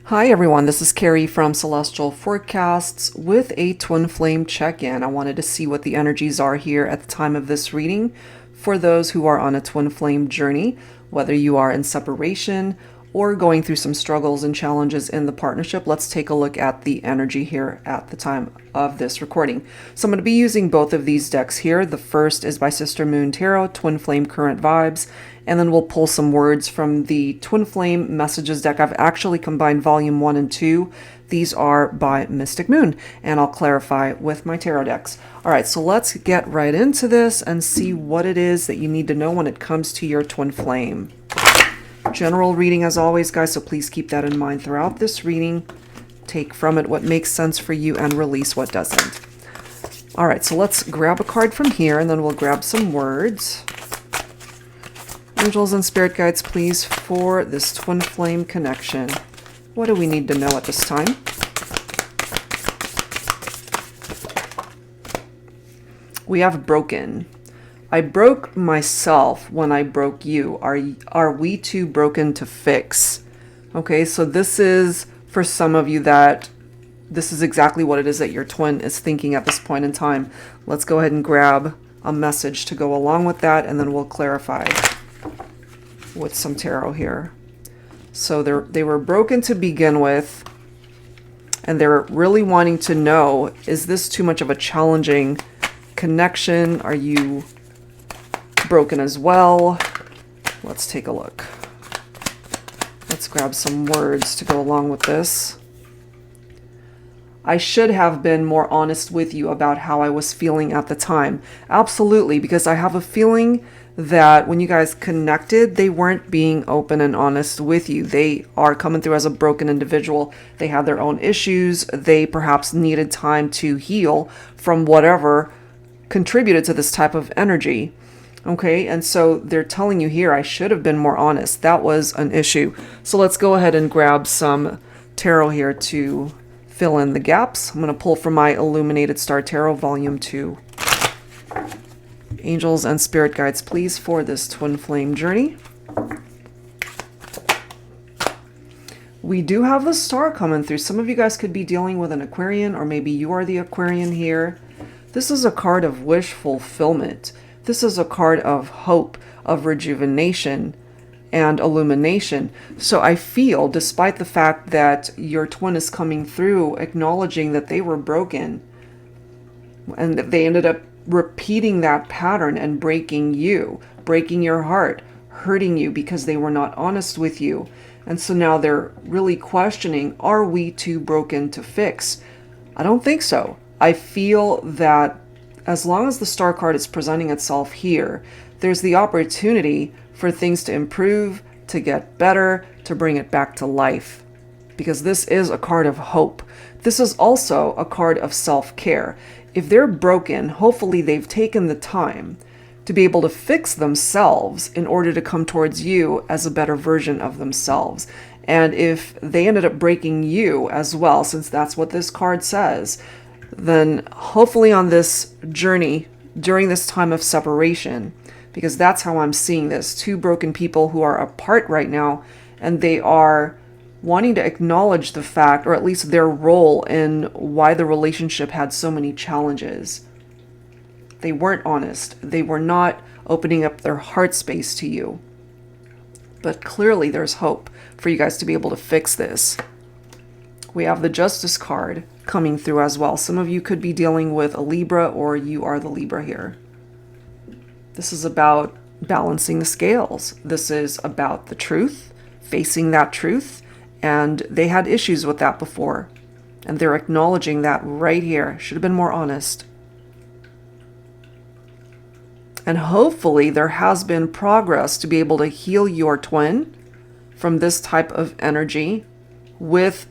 Hi everyone, this is Carrie from Celestial Forecasts with a twin flame check-in. I wanted to see what the energies are here at the time of this reading for those who are on a twin flame journey, whether you are in separation or going through some struggles and challenges in the partnership. Let's take a look at the energy here at the time of this recording. So I'm going to be using both of these decks here. The first is by Sister Moon Tarot, Twin Flame Current Vibes, and then we'll pull some words from the Twin Flame Messages deck. I've actually combined volume 1 and 2. These are by Mystic Moon, and I'll clarify with my tarot decks. All right, so let's get right into this and see what it is that you need to know when it comes to your twin flame. General reading as always, guys, so please keep that in mind throughout this reading. Take from it what makes sense for you and release what doesn't. All right, so let's grab a card from here, and then we'll grab some words. Angels and spirit guides, please, for this twin flame connection. What do we need to know at this time? We have broken. I broke myself when I broke you. Are we too broken to fix? Okay, so this is for some of you that this is exactly what it is that your twin is thinking at this point in time. Let's go ahead and grab a message to go along with that, and then we'll clarify with some tarot here. So they were broken to begin with, and they're really wanting to know, is this too much of a challenging connection? Are you broken as well? Let's take a look. Let's grab some words to go along with this. I should have been more honest with you about how I was feeling at the time. Absolutely, because I have a feeling that when you guys connected, they weren't being open and honest with you. They are coming through as a broken individual. They had their own issues. They perhaps needed time to heal from whatever contributed to this type of energy. Okay, and so they're telling you here, I should have been more honest. That was an issue. So let's go ahead and grab some tarot here to fill in the gaps. I'm going to pull from my Illuminated Star Tarot, Volume 2. Angels and spirit guides, please, for this twin flame journey. We do have the star coming through. Some of you guys could be dealing with an Aquarian, or maybe you are the Aquarian here. This is a card of wish fulfillment. This is a card of hope, of rejuvenation, and illumination. So I feel, despite the fact that your twin is coming through, acknowledging that they were broken, and that they ended up repeating that pattern and breaking you, breaking your heart, hurting you because they were not honest with you. And so now they're really questioning, are we too broken to fix? I don't think so. I feel that as long as the star card is presenting itself here, there's the opportunity for things to improve, to get better, to bring it back to life. Because this is a card of hope. This is also a card of self-care. If they're broken, hopefully they've taken the time to be able to fix themselves in order to come towards you as a better version of themselves. And if they ended up breaking you as well, since that's what this card says, then hopefully on this journey, during this time of separation, because that's how I'm seeing this, two broken people who are apart right now, and they are wanting to acknowledge the fact, or at least their role in why the relationship had so many challenges. They weren't honest. They were not opening up their heart space to you. But clearly there's hope for you guys to be able to fix this. We have the Justice card coming through as well. Some of you could be dealing with a Libra, or you are the Libra here. This is about balancing the scales. This is about the truth, facing that truth. And they had issues with that before. And they're acknowledging that right here. Should have been more honest. And hopefully there has been progress to be able to heal your twin from this type of energy with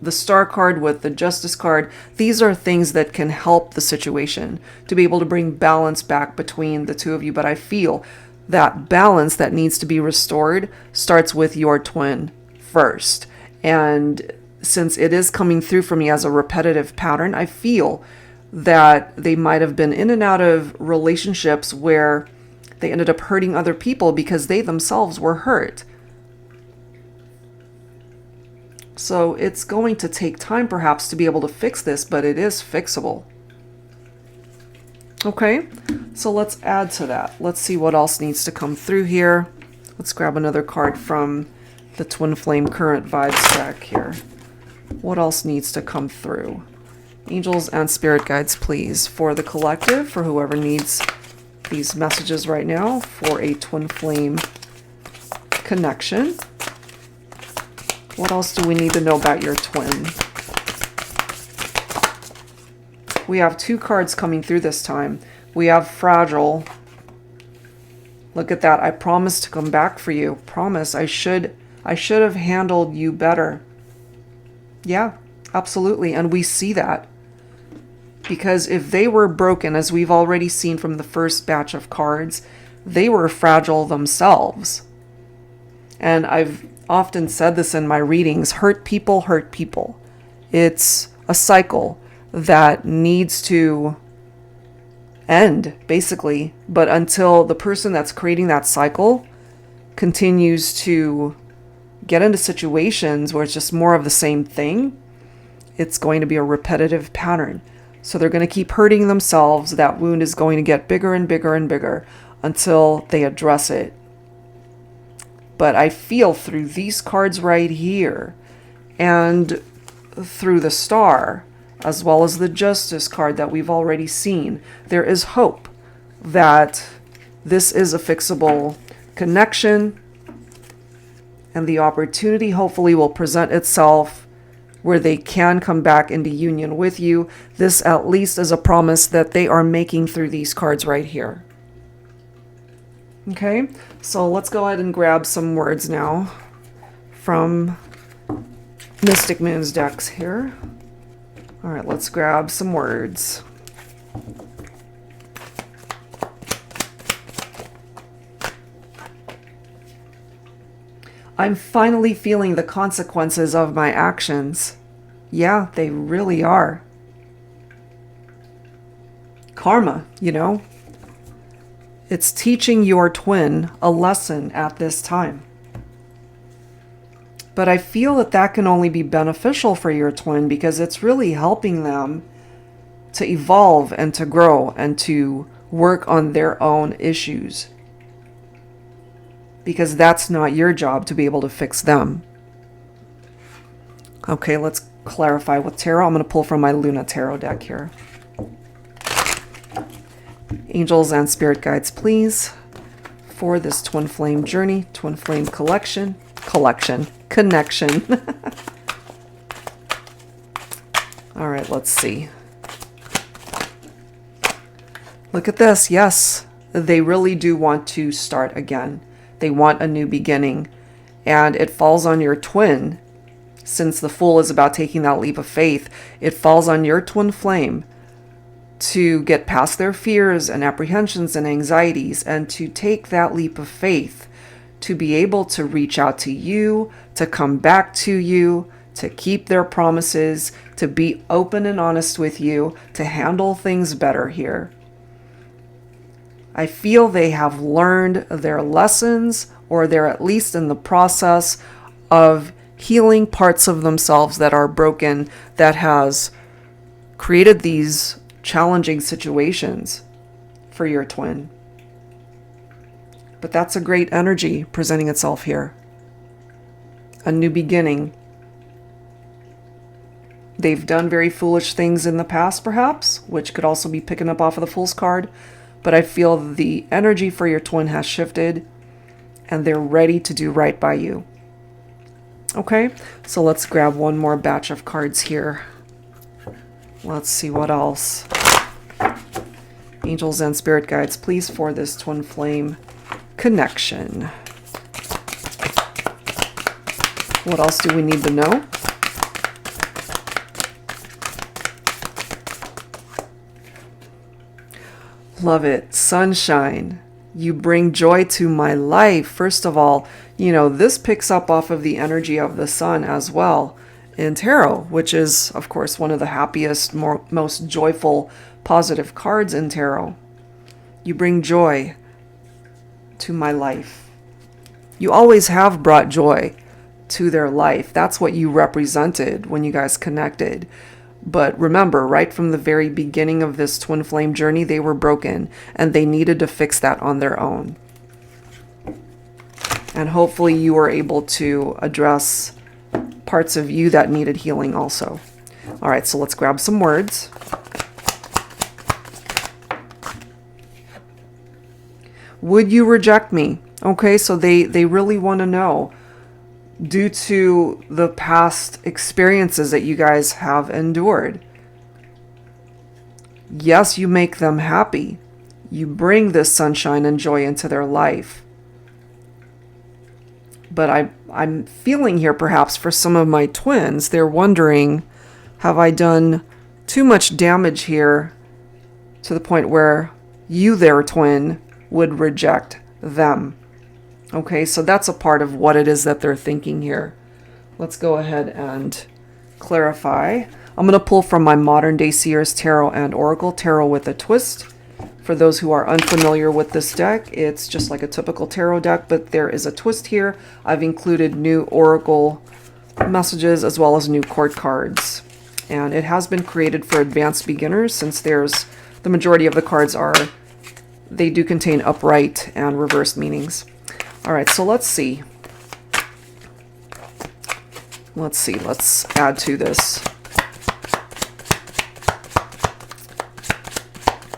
the Star card, with the Justice card. These are things that can help the situation to be able to bring balance back between the two of you. But I feel that balance that needs to be restored starts with your twin first. And since it is coming through for me as a repetitive pattern, I feel that they might have been in and out of relationships where they ended up hurting other people because they themselves were hurt. So it's going to take time perhaps to be able to fix this, but it is fixable. Okay, so let's add to that. Let's see what else needs to come through here. Let's grab another card from the Twin Flame Current Vibes deck here. What else needs to come through? Angels and spirit guides, please, for the collective, for whoever needs these messages right now, for a twin flame connection. What else do we need to know about your twin? We have 2 cards coming through this time. We have fragile. Look at that. I promise to come back for you. Promise. I should have handled you better. Yeah, absolutely. And we see that. Because if they were broken, as we've already seen from the first batch of cards, they were fragile themselves. And I've often said this in my readings, hurt people hurt people. It's a cycle that needs to end, basically. But until the person that's creating that cycle continues to get into situations where it's just more of the same thing, it's going to be a repetitive pattern. So they're going to keep hurting themselves. That wound is going to get bigger and bigger and bigger until they address it. But I feel through these cards right here and through the Star, as well as the Justice card that we've already seen, there is hope that this is a fixable connection, and the opportunity hopefully will present itself where they can come back into union with you. This at least is a promise that they are making through these cards right here. Okay, so let's go ahead and grab some words now from Mystic Moon's decks here. All right, let's grab some words. I'm finally feeling the consequences of my actions. Yeah, they really are. Karma, you know. It's teaching your twin a lesson at this time. But I feel that that can only be beneficial for your twin because it's really helping them to evolve and to grow and to work on their own issues. Because that's not your job to be able to fix them. Okay, let's clarify with tarot. I'm going to pull from my Luna Tarot deck here. Angels and spirit guides, please, for this twin flame journey, twin flame connection. All right, let's see. Look at this. Yes, they really do want to start again. They want a new beginning, and it falls on your twin. Since the Fool is about taking that leap of faith, it falls on your twin flame to get past their fears and apprehensions and anxieties and to take that leap of faith, to be able to reach out to you, to come back to you, to keep their promises, to be open and honest with you, to handle things better here. I feel they have learned their lessons, or they're at least in the process of healing parts of themselves that are broken, that has created these challenging situations for your twin. But that's a great energy presenting itself here. A new beginning. They've done very foolish things in the past, perhaps, which could also be picking up off of the Fool's card. But I feel the energy for your twin has shifted and they're ready to do right by you. Okay, so let's grab one more batch of cards here. Let's see what else. Angels and spirit guides, please, for this twin flame connection. What else do we need to know? Love it. Sunshine. You bring joy to my life. First of all, you know, this picks up off of the energy of the sun as well in tarot, which is, of course, one of the happiest, most joyful, positive cards in tarot. You bring joy to my life. You always have brought joy to their life. That's what you represented when you guys connected. But remember, right from the very beginning of this twin flame journey, they were broken and they needed to fix that on their own. And hopefully you were able to address parts of you that needed healing also. All right, so let's grab some words. Would you reject me? Okay, so they really want to know, due to the past experiences that you guys have endured. Yes, you make them happy. You bring this sunshine and joy into their life. But I'm feeling here, perhaps for some of my twins, they're wondering, have I done too much damage here to the point where you, their twin, would reject them? Okay, so that's a part of what it is that they're thinking here. Let's go ahead and clarify. I'm going to pull from my Modern Day Seers Tarot and Oracle Tarot with a twist. For those who are unfamiliar with this deck, it's just like a typical tarot deck, but there is a twist here. I've included new Oracle messages as well as new court cards. And it has been created for advanced beginners, since the majority of the cards they do contain upright and reversed meanings. All right, so let's see. Let's add to this.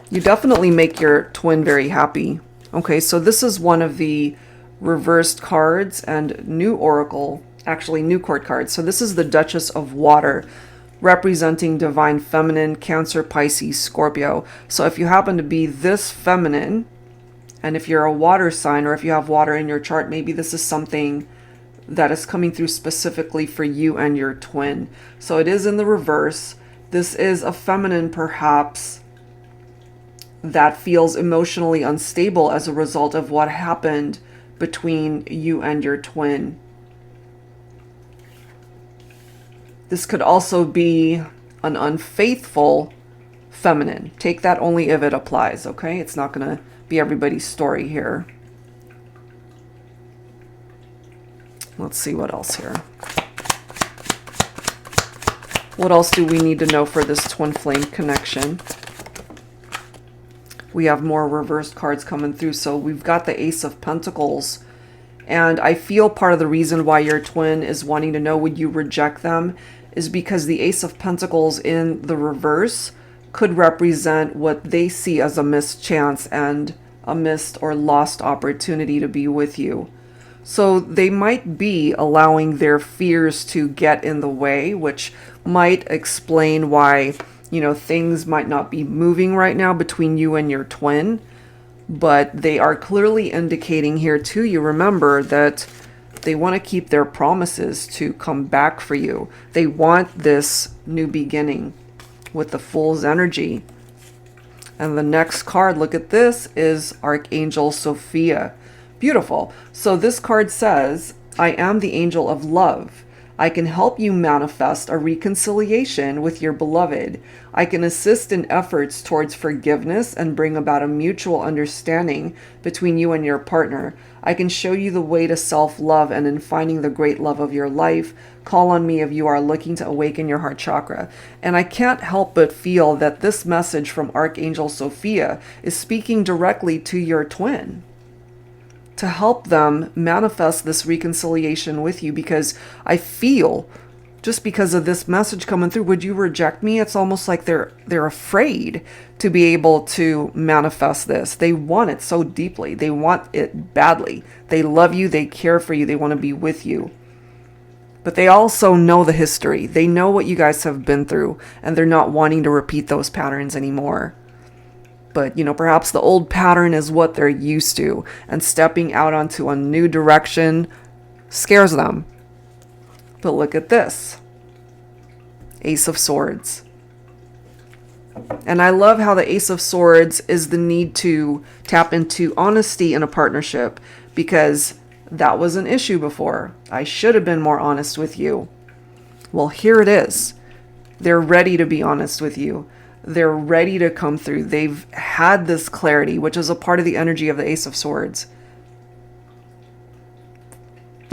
You definitely make your twin very happy. Okay, so this is one of the reversed cards and new Oracle, actually new court cards. So this is the Duchess of Water, representing divine feminine, Cancer, Pisces, Scorpio. So if you happen to be this feminine, and if you're a water sign, or if you have water in your chart, maybe this is something that is coming through specifically for you and your twin. So it is in the reverse. This is a feminine, perhaps, that feels emotionally unstable as a result of what happened between you and your twin. This could also be an unfaithful feminine. Take that only if it applies, okay? It's not going to be everybody's story here. Let's see what else here. What else do we need to know for this twin flame connection? We have more reversed cards coming through. So we've got the Ace of Pentacles. And I feel part of the reason why your twin is wanting to know, would you reject them, is because the Ace of Pentacles in the reverse could represent what they see as a missed chance and a missed or lost opportunity to be with you. So they might be allowing their fears to get in the way, which might explain why, things might not be moving right now between you and your twin. But they are clearly indicating here to you, remember, that they want to keep their promises to come back for you. They want this new beginning with the Fool's energy. And the next card, look at this, is Archangel Sophia. Beautiful. So this card says, I am the angel of love. I can help you manifest a reconciliation with your beloved. I can assist in efforts towards forgiveness and bring about a mutual understanding between you and your partner. I can show you the way to self-love, and in finding the great love of your life, call on me if you are looking to awaken your heart chakra. And I can't help but feel that this message from Archangel Sophia is speaking directly to your twin, to help them manifest this reconciliation with you, because I feel, just because of this message coming through, would you reject me? It's almost like they're afraid to be able to manifest this. They want it so deeply. They want it badly. They love you. They care for you. They want to be with you. But they also know the history. They know what you guys have been through, and they're not wanting to repeat those patterns anymore. But, perhaps the old pattern is what they're used to, and stepping out onto a new direction scares them. But look at this. Ace of Swords. And I love how the Ace of Swords is the need to tap into honesty in a partnership, because that was an issue before. I should have been more honest with you. Well, here it is. They're ready to be honest with you. They're ready to come through. They've had this clarity, which is a part of the energy of the Ace of Swords.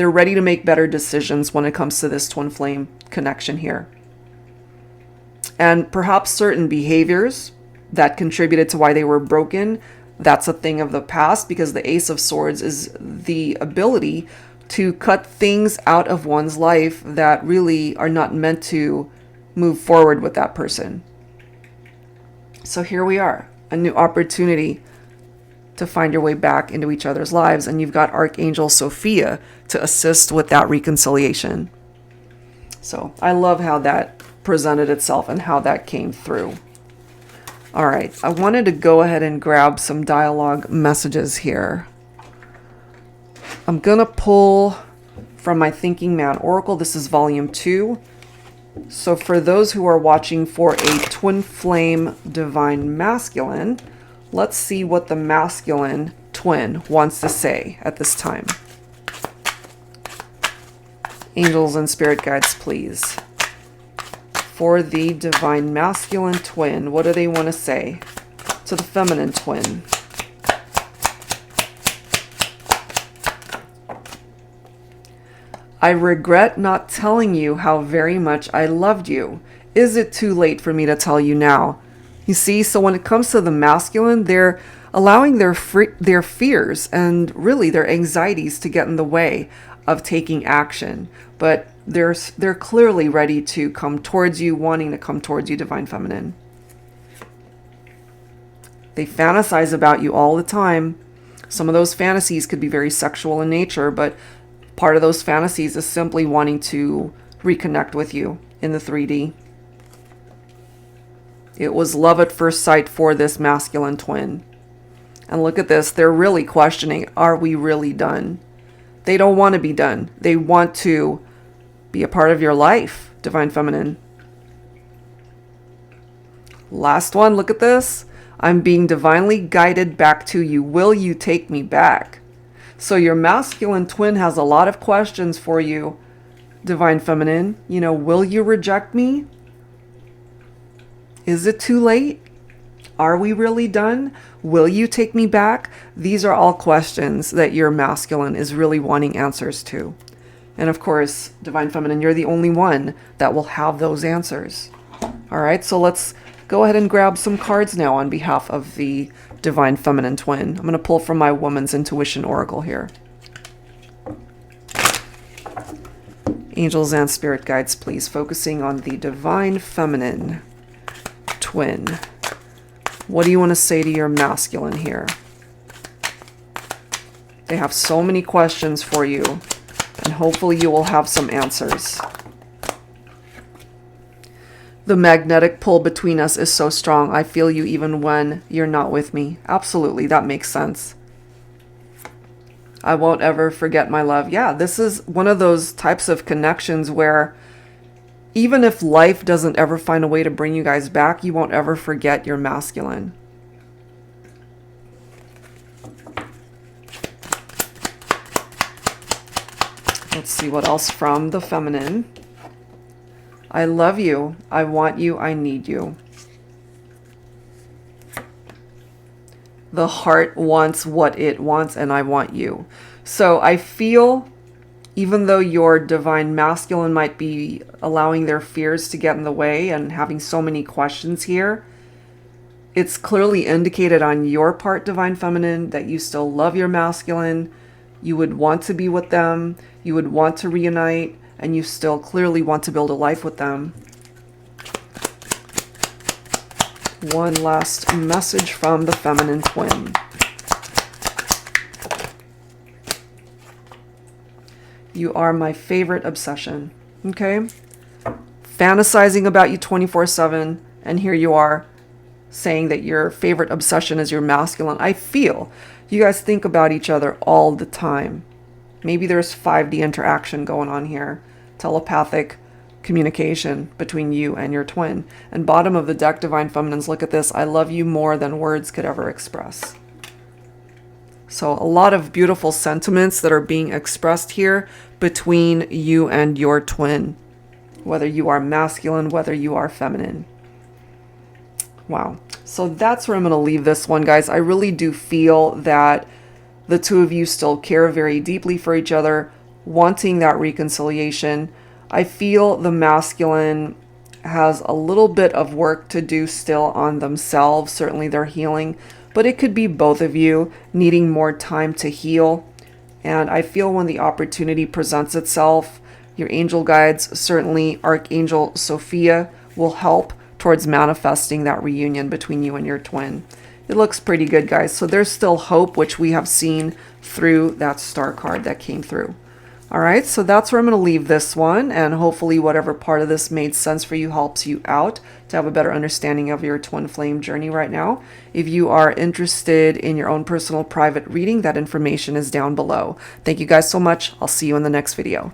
They're ready to make better decisions when it comes to this twin flame connection here. And perhaps certain behaviors that contributed to why they were broken, that's a thing of the past, because the Ace of Swords is the ability to cut things out of one's life that really are not meant to move forward with that person. So here we are, a new opportunity to find your way back into each other's lives, and you've got Archangel Sophia to assist with that reconciliation. So I love how that presented itself and how that came through. All right, I wanted to go ahead and grab some dialogue messages here. I'm gonna pull from my Thinking Man Oracle. This is volume 2. So for those who are watching for a twin flame divine masculine, let's see what the masculine twin wants to say at this time. Angels and spirit guides, please. For the divine masculine twin, what do they want to say to the feminine twin? I regret not telling you how very much I loved you. Is it too late for me to tell you now? You see, so when it comes to the masculine, they're allowing their fears and really their anxieties to get in the way of taking action. But they're clearly ready to come towards you, wanting to come towards you, divine feminine. They fantasize about you all the time. Some of those fantasies could be very sexual in nature, but part of those fantasies is simply wanting to reconnect with you in the 3D. It was love at first sight for this masculine twin. And look at this. They're really questioning, are we really done? They don't want to be done. They want to be a part of your life, divine feminine. Last one, look at this. I'm being divinely guided back to you. Will you take me back? So your masculine twin has a lot of questions for you, divine feminine. You know, will you reject me? Is it too late? Are we really done? Will you take me back? These are all questions that your masculine is really wanting answers to. And of course, divine feminine, you're the only one that will have those answers. All right, so let's go ahead and grab some cards now on behalf of the divine feminine twin. I'm going to pull from my Woman's Intuition Oracle here. Angels and spirit guides, please, focusing on the divine feminine twin. What do you want to say to your masculine here? They have so many questions for you, and hopefully you will have some answers. The magnetic pull between us is so strong. I feel you even when you're not with me. Absolutely, that makes sense. I won't ever forget my love. Yeah, this is one of those types of connections where even if life doesn't ever find a way to bring you guys back, you won't ever forget your masculine. Let's see what else from the feminine. I love you. I want you. I need you. The heart wants what it wants, and I want you. So I feel, even though your divine masculine might be allowing their fears to get in the way and having so many questions here, it's clearly indicated on your part, divine feminine, that you still love your masculine. You would want to be with them. You would want to reunite. And you still clearly want to build a life with them. One last message from the feminine twin. You are my favorite obsession. Okay? Fantasizing about you 24/7, and here you are saying that your favorite obsession is your masculine. I feel you guys think about each other all the time. Maybe there's 5D interaction going on here. Telepathic communication between you and your twin. And bottom of the deck, divine feminines, look at this. I love you more than words could ever express. So a lot of beautiful sentiments that are being expressed here between you and your twin, whether you are masculine, whether you are feminine. Wow. So that's where I'm going to leave this one, guys. I really do feel that the two of you still care very deeply for each other. wanting that reconciliation. I feel the masculine has a little bit of work to do still on themselves. Certainly they're healing, but it could be both of you needing more time to heal. And I feel when the opportunity presents itself, your angel guides, certainly Archangel Sophia, will help towards manifesting that reunion between you and your twin. It looks pretty good, guys. So there's still hope, which we have seen through that star card that came through. All right, so that's where I'm going to leave this one, and hopefully whatever part of this made sense for you helps you out to have a better understanding of your twin flame journey right now. If you are interested in your own personal private reading, that information is down below. Thank you guys so much. I'll see you in the next video.